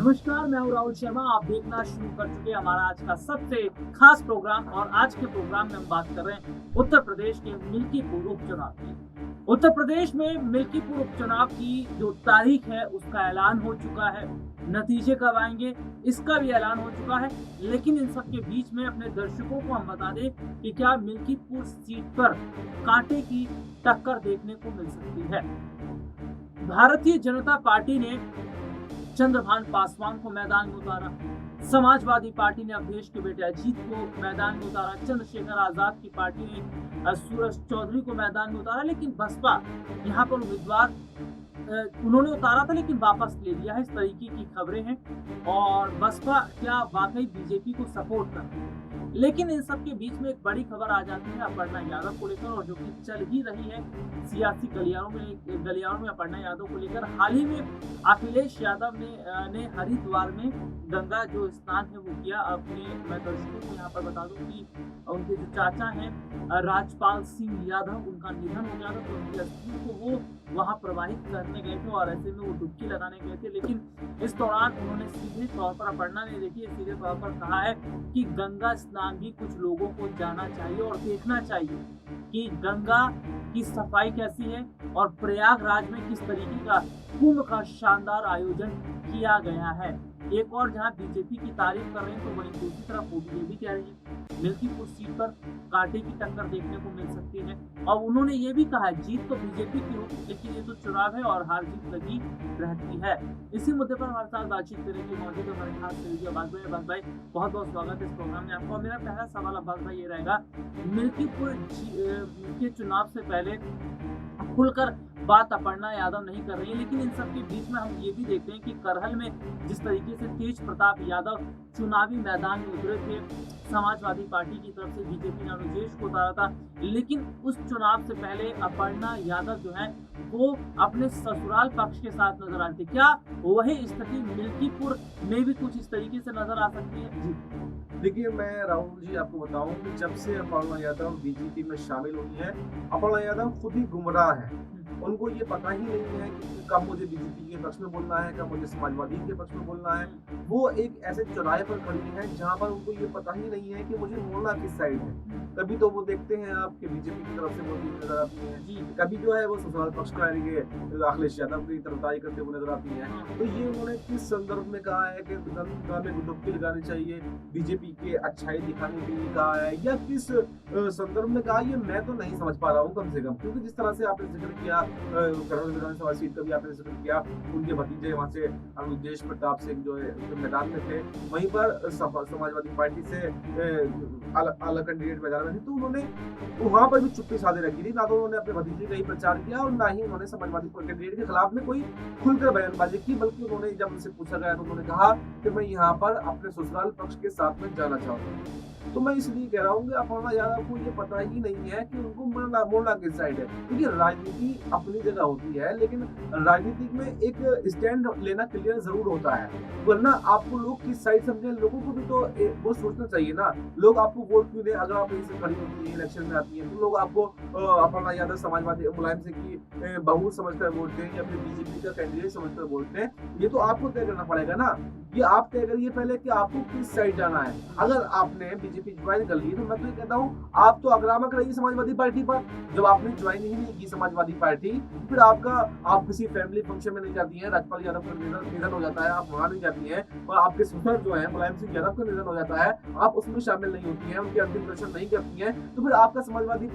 नमस्कार, मैं हूं राहुल शर्मा। आप देखना शुरू कर चुके हैं हमारा आज का सबसे खास प्रोग्राम। और आज के प्रोग्राम में हम बात कर रहे हैं उत्तर प्रदेश के मिल्कीपुर उपचुनाव की। उत्तर प्रदेश में मिल्कीपुर उपचुनाव की जो तारीख है उसका ऐलान हो चुका है। नतीजे कब आएंगे इसका भी ऐलान हो चुका है। लेकिन इन सब के बीच में अपने दर्शकों को हम बता दें कि क्या मिल्कीपुर सीट पर कांटे की टक्कर देखने को मिल सकती है। भारतीय जनता पार्टी ने चंद्रभान पासवान को मैदान में उतारा। समाजवादी पार्टी ने अवधेश के बेटे अजीत को मैदान में उतारा। चंद्रशेखर आजाद की पार्टी ने सूरज चौधरी को मैदान में उतारा। लेकिन बसपा यहाँ पर उम्मीदवार उन्होंने उतारा था लेकिन वापस ले लिया है, इस तरीके की खबरें हैं। और बसपा क्या वाकई बीजेपी को सपोर्ट करती है। लेकिन इन सब के बीच में एक बड़ी खबर आ जाती है अपर्णा यादव को लेकर, और जो कि चल ही रही है सियासी गलियारों में अपर्णा यादव को लेकर। हाल ही में अखिलेश यादव ने हरिद्वार में गंगा जो स्नान है वो किया। मैं दर्शकों को यहाँ पर बता दूं कि उनके जो चाचा हैं राजपाल सिंह यादव, उनका निधन हो गया था, तो उनकी अस्थियों को वो वहां प्रवाहित करने गए थे और ऐसे में वो डुबकी लगाने गए थे। लेकिन इस दौरान उन्होंने सीधे तौर पर, अपर्णा ने देखिए सीधे तौर पर कहा है कि गंगा स्नान भी कुछ लोगों को जाना चाहिए और देखना चाहिए कि गंगा की सफाई कैसी है और प्रयागराज में किस तरीके का कुंभ का शानदार आयोजन किया गया है। एक और जहां बीजेपी की तारीफ कर रहे हैं तो वहीं दूसरी तरफ वो ये भी कह रही है मिल्कीपुर सीट पर कांटे की टक्कर देखने को मिल सकती है। और उन्होंने ये भी कहा जीत तो बीजेपी की होगी, लेकिन ये तो चुनाव है और हार जीत लगी रहती है। इसी मुद्दे पर हमारे साथ बातचीत करेंगे मौजूद हमारे खास सहयोगी अब्बास भाई। बहुत बहुत स्वागत है इस प्रोग्राम में आपको। मेरा पहला सवाल अब्बास भाई ये रहेगा, मिल्कीपुर के चुनाव से पहले खुलकर बात अपर्णा यादव नहीं कर रही है, लेकिन इन सब के बीच में हम ये भी देखते हैं कि करहल में जिस तरीके से तेज प्रताप यादव चुनावी मैदान में उतरे थे, समाजवादी पार्टी की तरफ से बीजेपी ने अनुजेश को उतारा था। लेकिन उस चुनाव से पहले अपर्णा यादव जो है वो अपने ससुराल पक्ष के साथ नजर आती। क्या वही स्थिति मिल्कीपुर में भी कुछ इस तरीके से नजर आ सकती है? जी देखिए, मैं राहुल जी आपको बताऊं कि जब से अपर्णा यादव बीजेपी में शामिल हुई है, अपर्णा यादव खुद ही गुमराह है। उनको ये पता ही नहीं है कि कब मुझे बीजेपी के पक्ष में बोलना है, कब मुझे समाजवादी के पक्ष में बोलना है। वो एक ऐसे चौराहे पर खड़ी है जहां पर उनको ये पता ही नहीं है कि मुझे मोड़ना किस साइड है। कभी तो वो देखते हैं आपके बीजेपी की तरफ से बोलती हुई नजर आती है, कभी जो है वो ससुराल पक्ष का अखिलेश यादव की तरफदारी करते हुए नजर आती है। तो ये उन्होंने किस संदर्भ में कहा है कि गंगा में डुबकी लगानी चाहिए, बीजेपी के अच्छाई दिखाने के लिए कहा है, या किस संदर्भ में कहा, ये मैं तो नहीं समझ पा रहा हूँ कम से कम। क्योंकि जिस तरह से आपने जिक्र किया करहल विधानसभा सीट का भी आपने जिक्र किया, उनके भतीजे वहां से अनुजेश प्रताप सिंह जो है मैदान में थे, वहीं पर समाजवादी पार्टी से अलग कैंडिडेट मैदान में थे, तो उन्होंने वहां पर भी चुप्पी साधे रखी थी। ना तो उन्होंने अपने भतीजे का ही प्रचार किया और ना ही उन्होंने समाजवादी कैंडिडेट के खिलाफ में कोई खुलकर बयानबाजी की, बल्कि उन्होंने जब उनसे पूछा गया तो उन्होंने कहा कि मैं यहाँ पर अपने ससुराल पक्ष के साथ में जाना चाहता हूँ। तो मैं इसलिए कह रहा हूँ कि अपर्णा यादव को ये पता ही नहीं है कि उनको मोड़ना किस साइड है। क्योंकि राजनीति अपनी जगह होती है, लेकिन राजनीति में एक स्टैंड लेना क्लियर जरूर होता है, वरना आपको लोग किस साइड समझे, लोगों को भी तो वो सोचना चाहिए ना। लोग आपको वोट क्यों दे, अगर आप इनसे खड़ी होती है, इलेक्शन में आती है, तो लोग आपको अपर्णा यादव समाजवादी मुलायम से की बहू समझकर वोट दें या फिर बीजेपी का कैंडिडेट समझकर वोट दें, ये तो आपको तय करना पड़ेगा ना। ये आप तय करिए पहले कि आपको किस साइड जाना है। अगर आपने बीजेपी ज्वाइन कर ली तो मैं तो ये कहता हूँ आप तो आक्रामक रहिए समाजवादी पार्टी पर। जब आपने ज्वाइन ही नहीं की समाजवादी पार्टी, फिर आप किसी फैमिली फंक्शन में नहीं जाती हैं, राजपाल यादव का निधन हो जाता है, आप वहां नहीं जाती हैं, और आपके ससुर जो है मुलायम सिंह यादव का निधन हो जाता है, आप उसमें शामिल नहीं होती हैं, उनके अंतिम दर्शन नहीं करती हैं, तो फिर आपका समाजवादी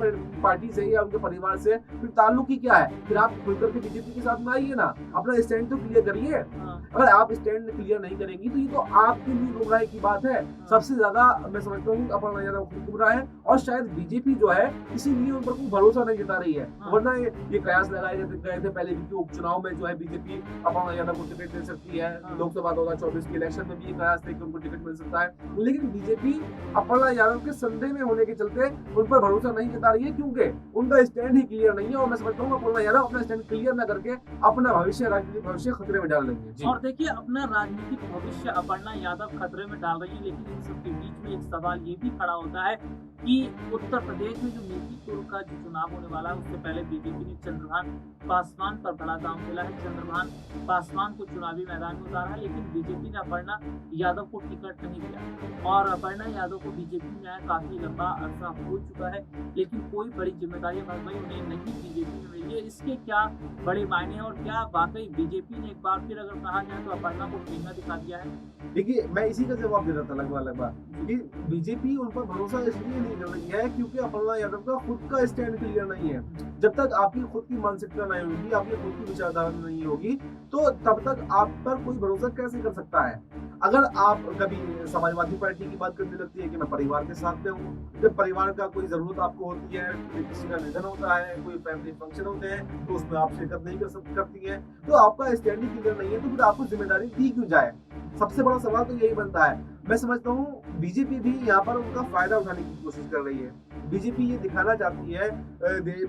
पार्टी से या उनके परिवार से फिर ताल्लुक ही क्या है? फिर आप खुलकर के बीजेपी के साथ में आइए ना, अपना स्टैंड तो क्लियर करिए। अगर आप स्टैंड क्लियर नहीं करेंगी तो ये तो आपके लिए गुमराही की बात है। सबसे ज्यादा मैं समझता हूँ अपर्णा यादव खुद गुमराह है, और शायद बीजेपी जो है इसीलिए उन पर कोई भरोसा नहीं जता रही है। वरना ये कयास लगाए गए थे पहले भी कि उपचुनाव में जो है बीजेपी अपर्णा यादव को टिकट दे सकती है, लोकसभा 2024 के इलेक्शन में भी ये कयास थे कि उनको टिकट मिल सकता है। लेकिन बीजेपी अपर्णा यादव के संदेह में होने के चलते उन पर भरोसा नहीं जता रही है, क्योंकि उनका स्टैंड ही क्लियर नहीं है। और मैं समझता हूँ अपर्णा यादव अपना स्टैंड क्लियर न करके अपना राजनीतिक भविष्य खतरे में डाल रही है। और देखिए अपना राजनीतिक भविष्य अपर्णा यादव खतरे में डाल रही है। लेकिन इन सबके बीच में एक सवाल ये भी खड़ा होता है कि कि उत्तर प्रदेश में जो मिल्कीपुर का जो चुनाव होने वाला है उससे पहले बीजेपी ने चंद्रभान पासवान पर बड़ा दांव खेला है। चंद्रभान पासवान को चुनावी मैदान में उतारा है, लेकिन बीजेपी ने अपर्णा यादव को टिकट नहीं दिया और अपर्णा यादव को बीजेपी में आया काफी लंबा अरसा हो चुका है, लेकिन कोई बड़ी जिम्मेदारी भाई उन्हें नहीं बीजेपी में मिली है। इसके क्या बड़े मायने हैं और क्या वाकई बीजेपी ने एक बार फिर अगर कहा जाए तो अपर्णा को ठेंगा दिखा दिया है? देखिए, मैं इसी का जवाब दे रहा था लगभग कि बीजेपी उन पर भरोसा इसलिए नहीं कर रही है क्योंकि अपर्णा यादव का खुद का स्टैंड क्लियर नहीं है। जब तक आपकी खुद की मानसिकता नहीं होगी, आपकी खुद की विचारधारा नहीं होगी, तो तब तक आप पर कोई भरोसा कैसे कर सकता है? अगर आप कभी समाजवादी पार्टी की बात करने लगती है कि मैं परिवार के साथ में हूँ, जब परिवार का कोई जरूरत आपको होती है, किसी का निधन होता है, कोई फैमिली फंक्शन होते हैं, तो उसमें आप शिरकत नहीं करती है, तो आपका स्टैंड ही क्लियर नहीं है, तो फिर आपको जिम्मेदारी दी क्यों जाए? सबसे बड़ा सवाल तो यही बनता है। मैं समझता हूँ बीजेपी भी यहाँ पर उनका फायदा उठाने की कोशिश कर रही है। बीजेपी ये दिखाना चाहती है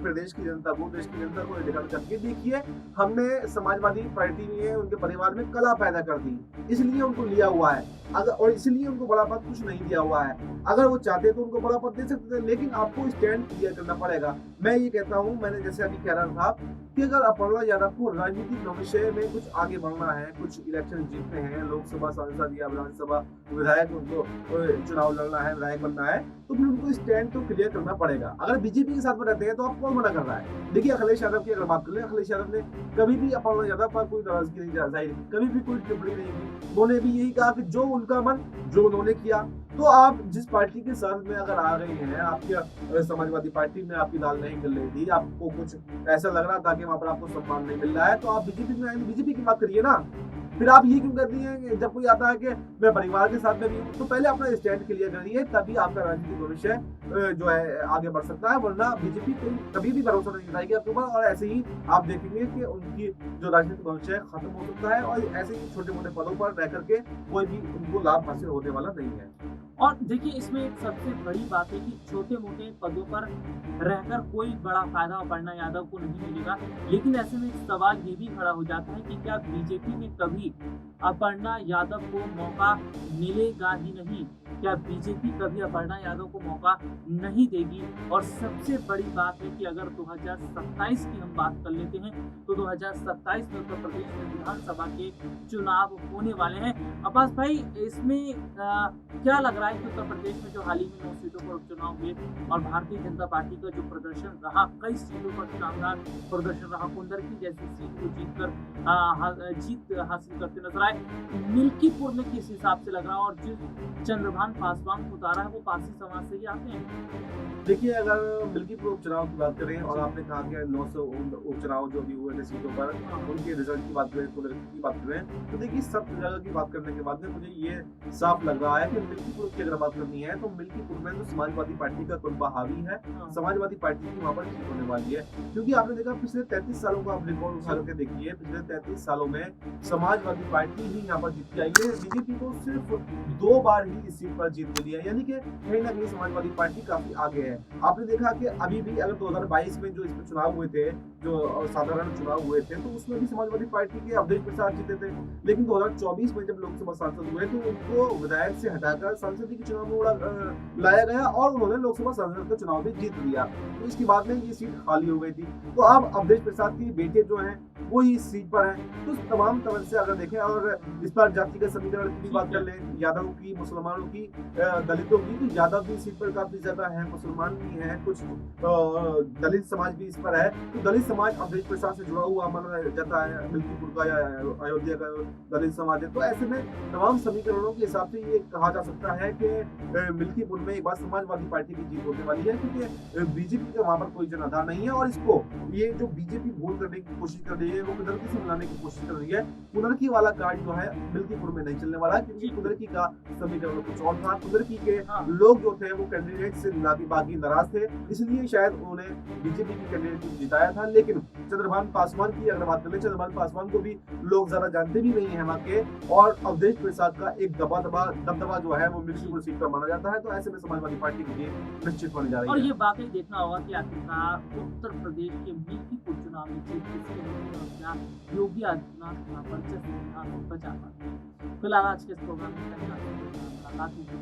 प्रदेश की जनता को, देश की जनता को ये दिखाना चाहती है, देखिए हमने समाजवादी पार्टी में उनके परिवार में कला पैदा कर दी, इसलिए उनको लिया हुआ है, अगर और इसलिए उनको बड़ा पद कुछ नहीं दिया हुआ है। अगर वो चाहते तो उनको बड़ा पद दे सकते थे, लेकिन आपको स्टैंड क्लियर करना पड़ेगा। मैं ये कहता हूँ, मैंने जैसे अभी कह रहा था कि अगर अपर्णा यादव को राजनीतिक भविष्य में कुछ आगे बढ़ना है, कुछ इलेक्शन जीतने हैं, लोकसभा सांसद या विधानसभा विधायक उनको चुनाव लड़ना है, विधायक बनना है, तो फिर उनको स्टैंड तो क्लियर करना पड़ेगा। अगर बीजेपी के साथ में रहते हैं तो आप कौन मना कर रहा है? देखिए, अखिलेश यादव की अगर बात कर ले, अखिलेश यादव ने कभी भी अपर्णा यादव पर कोई नाराजगी नहीं जाहिर की, कभी भी कोई टिप्पणी नहीं की। उन्होंने भी यही कहा कि जो उनका मन, जो उन्होंने किया। तो आप जिस पार्टी के साथ में अगर आ गए हैं, आपकी समाजवादी पार्टी में आपकी दाल नहीं गल रही थी, आपको कुछ ऐसा लग रहा था कि वहां पर आपको सम्मान नहीं मिल रहा है, तो आप बीजेपी में आएंगे, बीजेपी की बात करिए ना। फिर आप ये क्यों कहती हैं कि जब कोई आता है कि मैं परिवार के साथ में भी हूँ, तो पहले अपना स्टैंड क्लियर करिए, तभी आपका राजनीतिक भविष्य जो है आगे बढ़ सकता है, वरना बीजेपी कभी भी भरोसा नहीं दिलाएगी आपके ऊपर, और ऐसे ही आप देखेंगे कि उनकी जो राजनीतिक भविष्य खत्म हो सकता है, और ऐसे ही छोटे मोटे पदों पर रह करके कोई भी उनको लाभ हासिल होने वाला नहीं है। और देखिए, इसमें एक सबसे बड़ी बात है कि छोटे मोटे पदों पर रहकर कोई बड़ा फायदा अपर्णा यादव को नहीं मिलेगा, लेकिन ऐसे में एक सवाल ये भी खड़ा हो जाता है कि क्या बीजेपी में कभी अपर्णा यादव को मौका मिलेगा ही नहीं? क्या बीजेपी कभी अपर्णा यादव को मौका नहीं देगी? और सबसे बड़ी बात है कि अगर 2027 की हम बात कर लेते हैं तो 2027 में उत्तर प्रदेश में विधानसभा के चुनाव होने वाले हैं। अब्बास भाई, इसमें क्या लग रहा है कि उत्तर प्रदेश में जो हाल ही में 9 सीटों पर उपचुनाव हुए और भारतीय जनता पार्टी का जो प्रदर्शन रहा, कई सीटों पर शानदार प्रदर्शन रहा, कुंदरकी जैसी सीट को जीत हासिल करते नजर आए, मिल्कीपुर में किस हिसाब से लग रहा है? और जो चंद्रभान पासवान को उतारा है वो पारसी समाज से ही आते हैं। देखिए, अगर मिल्कीपुर उपचुनाव की बात करें और आपने कहा कि 900 उपचुनाव जो भी हुए थे सीटों पर, उनके रिजल्ट की बात करें, कुंदरकी की बात करें, तो देखिए सब जगह की बात करने के बाद में मुझे ये साफ लग रहा है कि मिल्कीपुर की अगर बात करनी है तो मिल्कीपुर में तो समाजवादी पार्टी का कुनबा हावी है, समाजवादी पार्टी की वहाँ पर जीत होने वाली है। क्योंकि आपने देखा पिछले 33 सालों का आप रिकॉर्ड उठा करके देखिए, पिछले 33 सालों में समाजवादी पार्टी ही यहाँ पर जीत के आई है। बीजेपी को सिर्फ 2 बार ही इस सीट पर जीत मिली है, यानी कि कहीं ना कहीं समाजवादी पार्टी काफी आगे है। आपने देखा कि अभी भी अगर 2022 में जो इसमें चुनाव हुए थे, जो साधारण चुनाव हुए थे, तो उसमें भी समाजवादी पार्टी के अवधेश प्रसाद जीते थे, लेकिन 2024 में जब लोकसभा सांसद हुए तो उनको विधायक से हटाकर संसदीय के चुनाव में लाया गया और उन्होंने लोकसभा सांसद का चुनाव भी जीत लिया। तो इसके बाद में ये सीट खाली हो गई थी, तो अब अवधेश प्रसाद के बेटे जो हैं वो ही इस सीट पर हैं। तो तमाम तरह से अगर देखें और इस पर जातिगत समीकरण की बात कर लें, यादवों की, मुसलमानों की, दलितों की, तो यादव भी इस सीट पर काफी ज्यादा है, मुसलमान भी हैं, कुछ दलित समाज भी इस पर है। तो दलित समाज अवधेश प्रसाद से जुड़ा हुआ माना जाता है, मिल्कीपुर का या अयोध्या का दलित समाज है। तो ऐसे में तमाम समीकरणों के हिसाब से ये कहा जा सकता है कि मिल्कीपुर में एक बार समाजवादी पार्टी की जीत होने वाली है, क्योंकि बीजेपी का वहां पर कोई जनाधार नहीं है। और इसको ये जो बीजेपी भूल करने की कोशिश कर रही है, वो कुंदरकी से मिलाने की कोशिश कर रही है। कुंदरकी वाला कार्ड जो है मिल्कीपुर में नहीं चलने वाला, क्योंकि कुंदरकी का समीकरण कुछ और था। कुंदरकी के लोग जो थे वो कैंडिडेट से बाकी नाराज थे, इसलिए शायद उन्होंने बीजेपी की कैंडिडेट को जिताया था। लेकिन चंद्रभान पासवान की अगर बात करें, चंद्रभान पासवान को भी लोग ज्यादा जानते भी नहीं है वहाँ के, और अवधेश प्रसाद का एक दबदबा जो है वो मिल्कीपुर सीट पर माना जाता है। तो ऐसे में समाजवादी पार्टी की जीत निश्चित होने जा रही है। और ये वाकई देखना होगा कि आखिरकार उत्तर प्रदेश के मिल्कीपुर चुनाव में जीत किसके होगी और क्या योगी आदित्यनाथ का वर्चस्व बचा पाते हैं। फिलहाल आज के इस प्रोग्राम में मुलाकात होगी।